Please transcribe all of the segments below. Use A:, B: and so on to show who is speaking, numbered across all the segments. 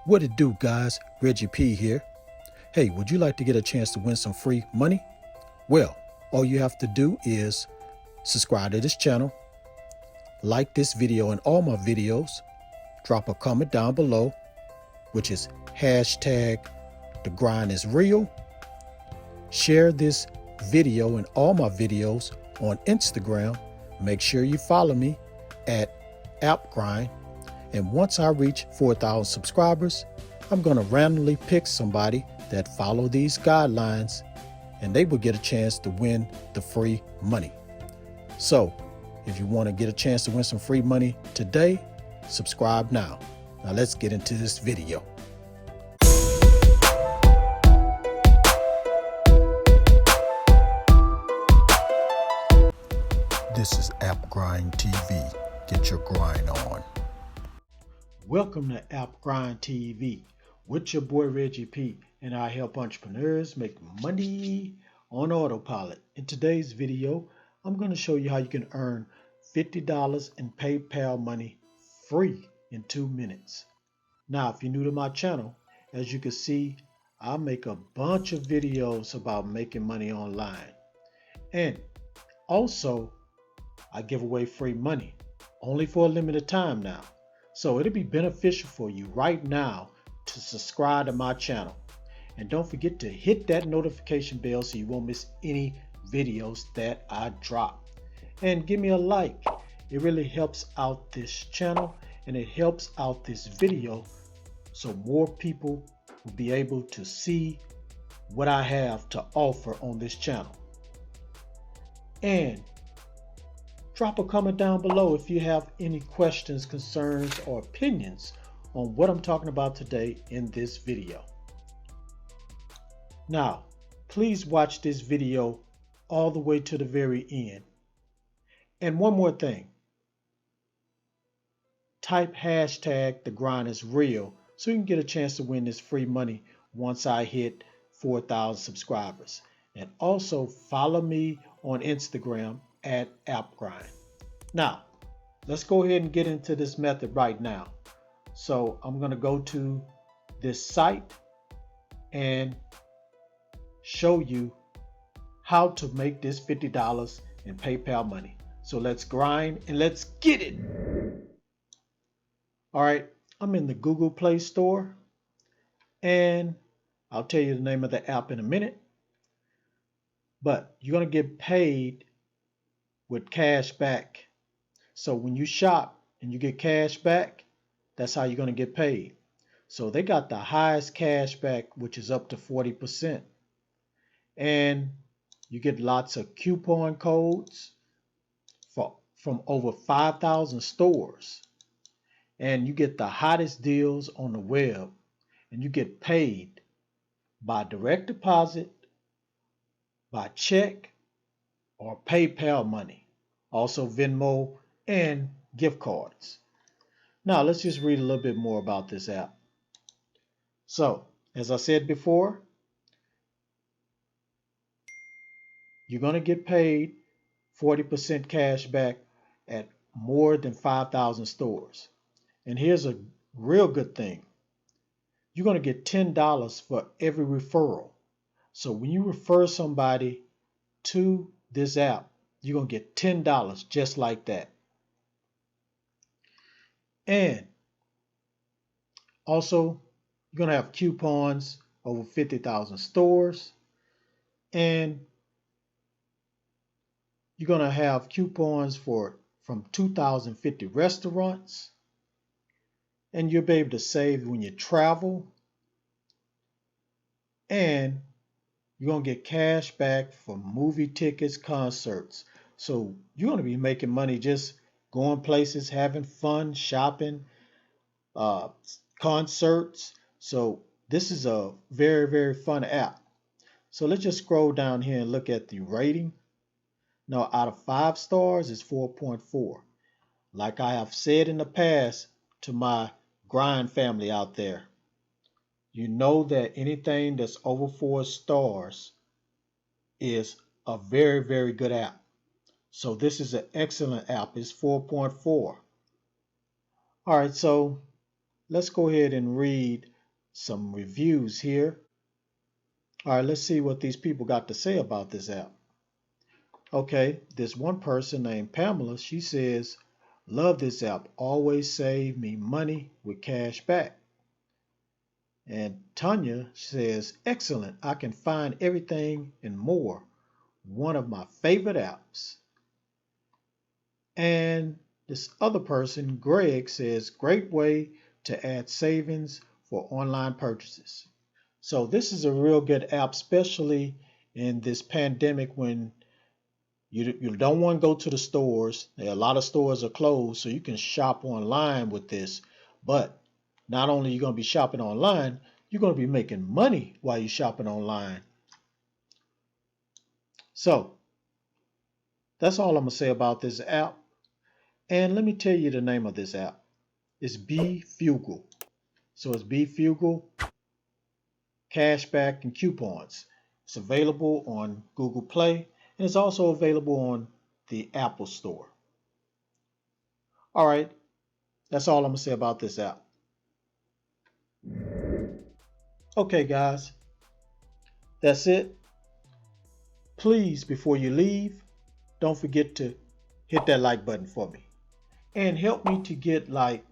A: What it do, guys? Reggie P here. Hey, would you like to get a chance to win some free money? Well, all you have to do is subscribe to this channel, like this video and all my videos, drop a comment down below, which is hashtag the grind is real. Share this video and all my videos on Instagram. Make sure you follow me at appgrind. And once I reach 4,000 subscribers, I'm going to randomly pick somebody that follow these guidelines and they will get a chance to win the free money. So if you want to get a chance to win some free money today, subscribe now. Now let's get into this video. This is App Grind TV. Get your grind on. Welcome to App Grind TV with your boy Reggie P, and I help entrepreneurs make money on autopilot. In today's video, I'm going to show you how you can earn $50 in PayPal money free in 2 minutes. Now, if you're new to my channel, as you can see, I make a bunch of videos about making money online. And also, I give away free money only for a limited time now. So it'll be beneficial for you right now to subscribe to my channel. And don't forget to hit that notification bell so you won't miss any videos that I drop. And give me a like. It really helps out this channel and it helps out this video so more people will be able to see what I have to offer on this channel. And drop a comment down below if you have any questions, concerns, or opinions on what I'm talking about today in this video. Now, please watch this video all the way to the very end. And one more thing. Type hashtag the grind is real so you can get a chance to win this free money once I hit 4,000 subscribers. And also follow me on Instagram at appgrind. Now, let's go ahead and get into this method right now. So I'm going to go to this site and show you how to make this $50 in PayPal money. So let's grind and let's get it. All right, I'm in the Google Play Store and I'll tell you the name of the app in a minute. But you're going to get paid with cash back. So when you shop and you get cash back, that's how you're going to get paid. So they got the highest cash back, which is up to 40%. And you get lots of coupon codes from over 5,000 stores. And you get the hottest deals on the web. And you get paid by direct deposit, by check, or PayPal money. Also Venmo and gift cards. Now let's just read a little bit more about this app. So, as I said before, you're going to get paid 40% cash back at more than 5,000 stores. And here's a real good thing. You're going to get $10 for every referral. So when you refer somebody to this app, you're going to get $10 just like that. And also, you're going to have coupons over 50,000 stores. And you're going to have coupons from 2,050 restaurants. And you'll be able to save when you travel. And you're going to get cash back for movie tickets, concerts. So you're going to be making money just going places, having fun, shopping, concerts. So this is a very, very fun app. So let's just scroll down here and look at the rating. Now, out of 5 stars, it's 4.4. Like I have said in the past to my grind family out there, you know that anything that's over 4 stars is a very, very good app. So this is an excellent app. It's 4.4. All right, so let's go ahead and read some reviews here. All right, let's see what these people got to say about this app. Okay, this one person named Pamela, she says, love this app, always save me money with cash back. And Tanya says, excellent, I can find everything and more. One of my favorite apps. And this other person, Greg, says, great way to add savings for online purchases. So this is a real good app, especially in this pandemic when you don't want to go to the stores. A lot of stores are closed, so you can shop online with this. But not only are you going to be shopping online, you're going to be making money while you're shopping online. So that's all I'm going to say about this app. And let me tell you the name of this app. It's BeFugal. So it's BeFugal, cashback and coupons. It's available on Google Play, and it's also available on the Apple Store. All right, that's all I'm going to say about this app. Okay, guys, that's it. Please, before you leave, don't forget to hit that like button for me. And help me to get like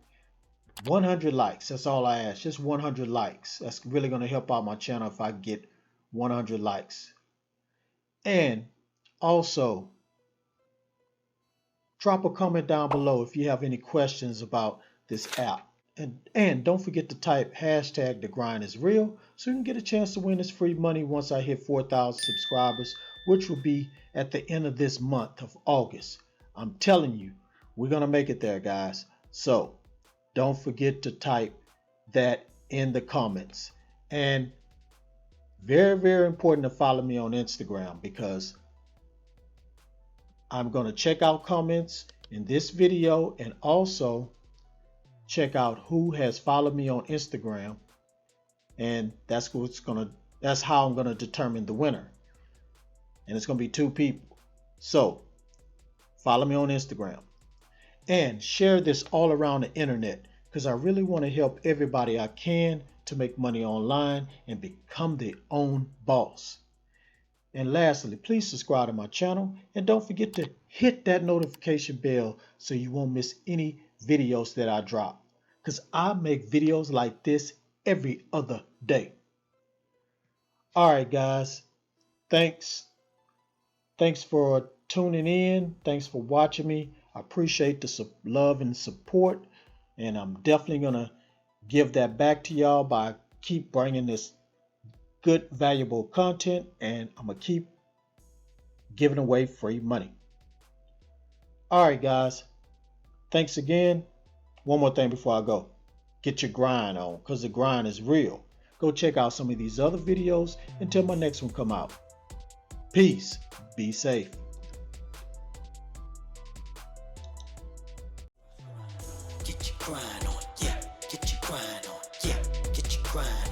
A: 100 likes. That's all I ask. Just 100 likes. That's really going to help out my channel if I get 100 likes. And also, drop a comment down below if you have any questions about this app. And don't forget to type hashtag the grind is real so you can get a chance to win this free money once I hit 4,000 subscribers, which will be at the end of this month of August. I'm telling you, we're going to make it there, guys. So don't forget to type that in the comments. And very, very important to follow me on Instagram, because I'm going to check out comments in this video and also check out who has followed me on Instagram. And that's how I'm going to determine the winner. And it's going to be 2 people. So follow me on Instagram and share this all around the internet, because I really want to help everybody I can to make money online and become their own boss. And lastly, please subscribe to my channel and don't forget to hit that notification bell so you won't miss any videos that I drop, because I make videos like this every other day. All right, guys. Thanks for tuning in. Thanks for watching me. I appreciate the love and support, and I'm definitely going to give that back to y'all by keep bringing this good, valuable content, and I'm going to keep giving away free money. All right, guys. Thanks again. One more thing before I go. Get your grind on, because the grind is real. Go check out some of these other videos until my next one come out. Peace. Be safe.
B: Get your grind on, yeah. Get your grind on, yeah. Get your grind on.